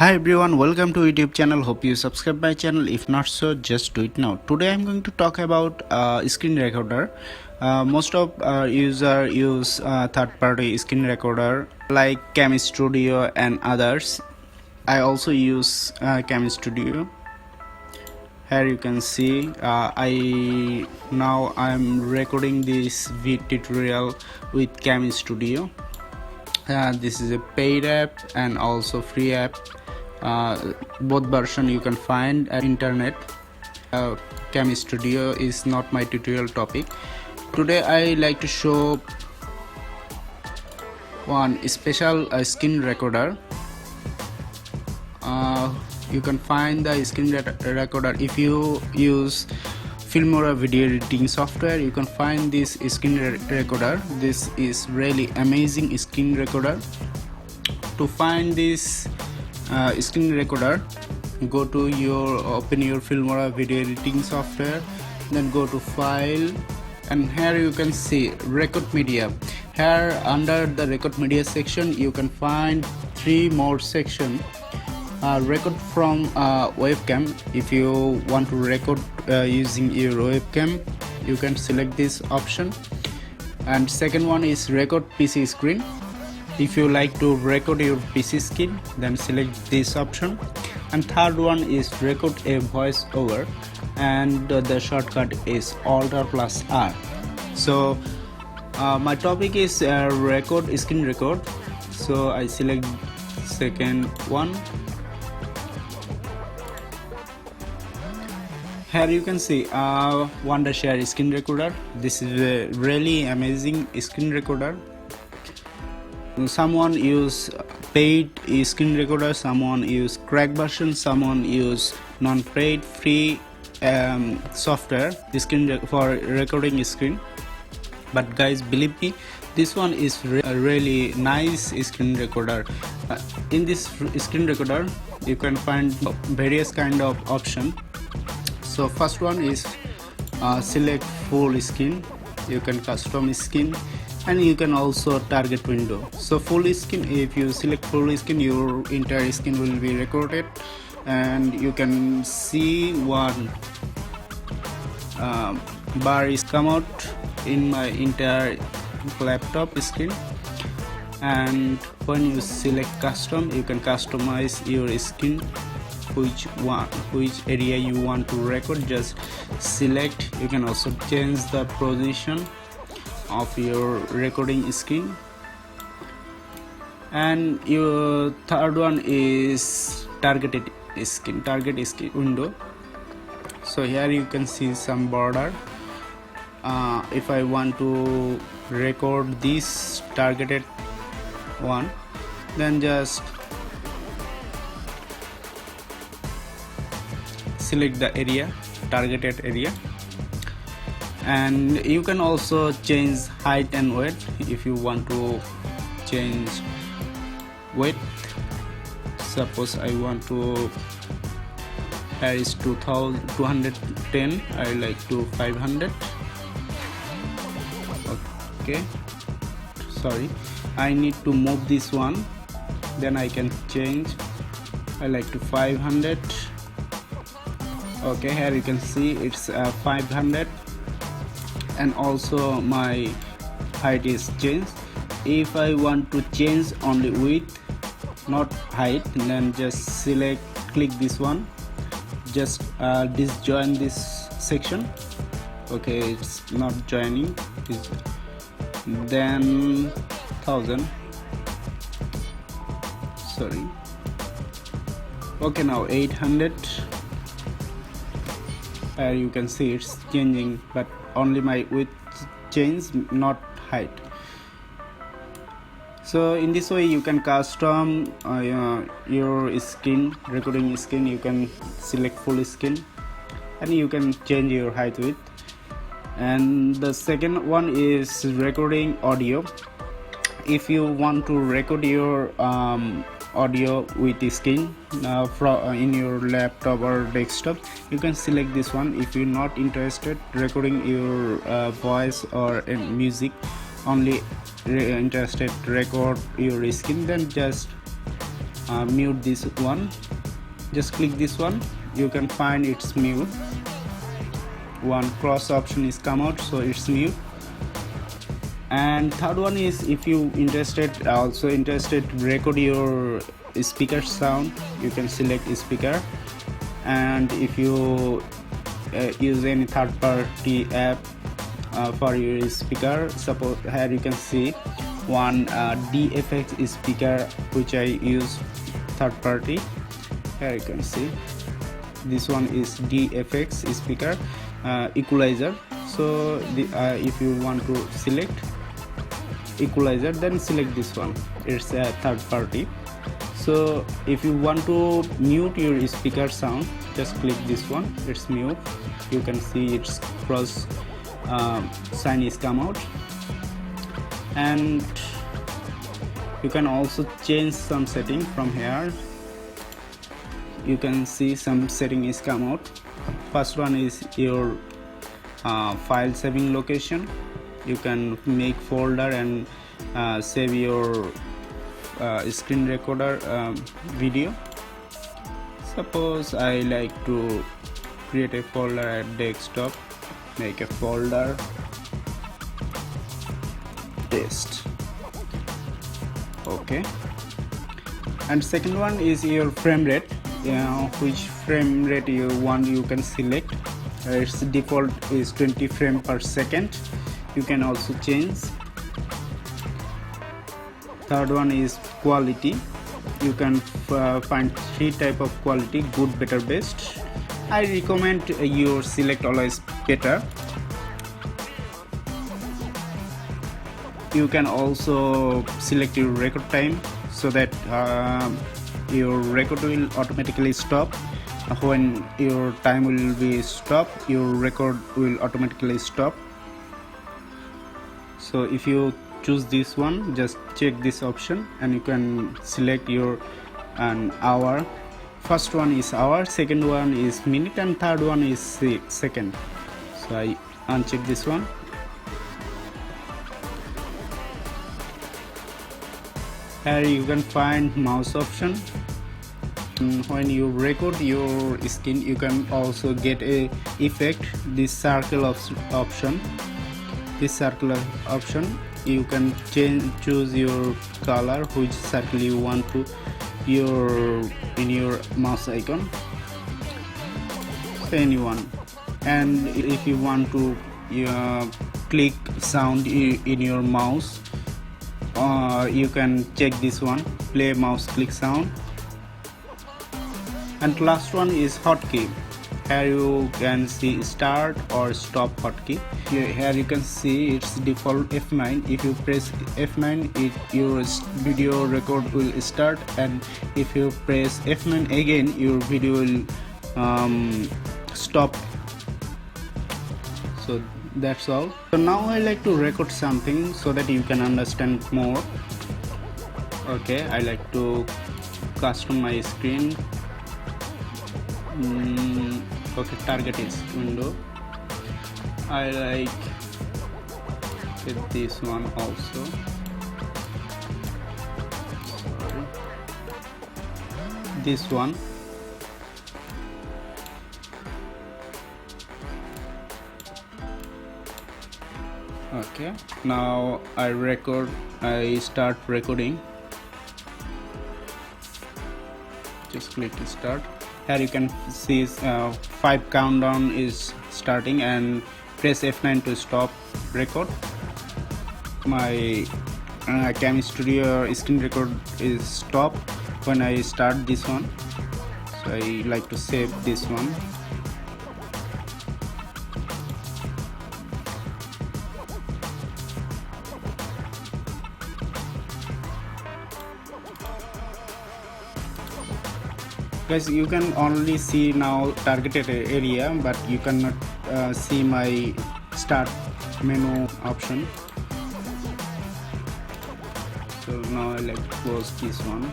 Hi everyone, welcome to YouTube channel. Hope you subscribe my channel. If not so, just do it now. Today I'm going to talk about screen recorder. Most of user use third-party screen recorder like Cam Studio and others. I also use Cam Studio. Here you can see I'm recording this video tutorial with Cam Studio. This is a paid app and also free app. Both version you can find at internet. Cam Studio is not my tutorial topic. Today I like to show one special screen recorder. You can find the screen recorder if you use Filmora video editing software. You can find this screen recorder. This is really amazing screen recorder. To find this screen recorder, go to open your Filmora video editing software, then go to file, and here you can see record media. Here under the record media section you can find three more sections. Record from webcam. If you want to record using your webcam, you can select this option. And second one is record PC screen. If you like to record your PC screen, then select this option. And third one is record a voice over, and the shortcut is Alt+R. So my topic is record screen record, so I select second one. Here you can see Wondershare screen recorder. This is a really amazing screen recorder. Someone use paid screen recorder, someone use crack version, someone use non-paid free software for recording screen. But guys, believe me, this one is a really nice screen recorder. In this screen recorder you can find various kind of option. So first one is select full screen. You can custom screen, and you can also target window. So full screen, if you select full screen, your entire screen will be recorded, and you can see one bar is come out in my entire laptop screen. And when you select custom, you can customize your screen, which area you want to record. Just select. You can also change the position of your recording screen. And your third one is target screen window. So here you can see some border. If I want to record this targeted one, then just select the area, targeted area. And you can also change height and width. If you want to change width, suppose I want to, here is 210, I like to 500. Okay, sorry, I need to move this one, then I can change. I like to 500. Okay, here you can see it's 500. And also my height is changed. If I want to change only width, not height, then just click this one, just disjoin this section. Okay, it's not joining. Then 1000, sorry. Okay, now 800. You can see it's changing, but only my width change, not height. So in this way you can custom your screen, recording screen. You can select full screen, and you can change your height, width. And the second one is recording audio. If you want to record your audio with the screen in your laptop or desktop, you can select this one. If you're not interested recording your voice or music, only interested to record your screen, then just mute this one. Just click this one, you can find it's mute. One cross option is come out, so it's mute. And third one is, if you also interested to record your speaker sound, you can select speaker. And if you use any third-party app for your speaker, suppose here you can see one DFX speaker which I use third party. Here you can see this one is DFX speaker equalizer. So if you want to select equalizer, then select this one, it's a third party. So if you want to mute your speaker sound, just click this one, it's mute. You can see its cross sign is come out. And you can also change some setting from here. You can see some setting is come out. First one is your file saving location. You can make folder and save your screen recorder video. Suppose I like to create a folder at desktop, make a folder test. Okay. And second one is your frame rate. Which frame rate you want, you can select. Its default is 20 frames per second. You can also change. Third one is quality. You can find three type of quality: good, better, best. I recommend you select always better. You can also select your record time, so that your record will automatically stop. When your time will be stopped, your record will automatically stop. So if you choose this one, just check this option and you can select your an hour. First one is hour, second one is minute, and third one is second. So I uncheck this one. Here you can find mouse option. When you record your skin, you can also get a effect, this circle of option. This circular option, you can choose your color, which circle you want to in your mouse icon, anyone. And if you want to click sound in your mouse, you can check this one, play mouse click sound. And last one is hotkey. Here you can see start or stop hotkey. Here you can see its default F9. If you press F9, your video record will start, and if you press F9 again, your video will stop. So that's all. So now I like to record something so that you can understand more. Okay, I like to custom my screen. Okay, target is window. I like this one also. Sorry. This one. Okay, now I start recording. Just click to start. Here you can see 5 countdown is starting, and press F9 to stop record. My Cam Studio screen record is stop when I start this one, so I like to save this one. Guys, you can only see now targeted area, but you cannot see my start menu option. So now I like to close this one.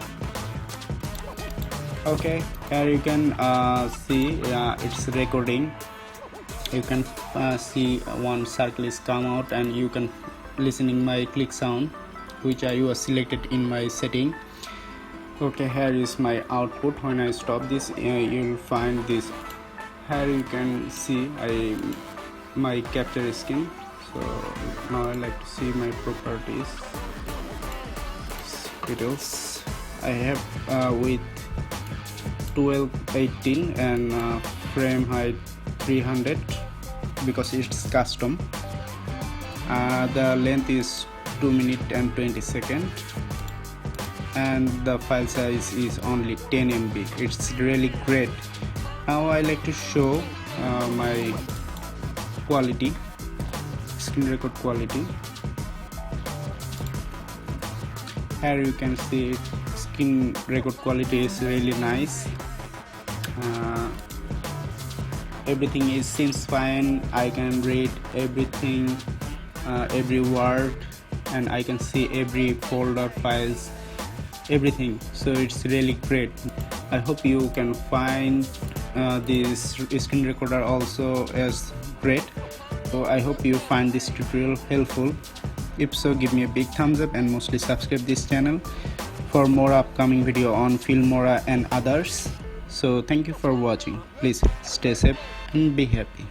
Okay, here you can see it's recording. You can see one circle is come out, and you can listening my click sound, which I was selected in my setting. Okay, here is my output. When I stop this, you'll find this. Here you can see my capture skin. So now I like to see my properties, details. I have with 1280 and frame height 300 because it's custom. The length is 2 minutes and 20 seconds, and the file size is only 10 MB. It's really great. Now I like to show my quality, screen record quality. Here you can see screen record quality is really nice. Everything seems fine. I can read everything, every word, and I can see every folder, files, everything. So it's really great. I hope you can find this screen recorder also as great. So I hope you find this tutorial helpful. If so, give me a big thumbs up and mostly subscribe this channel for more upcoming video on Filmora and others. So thank you for watching. Please stay safe and be happy.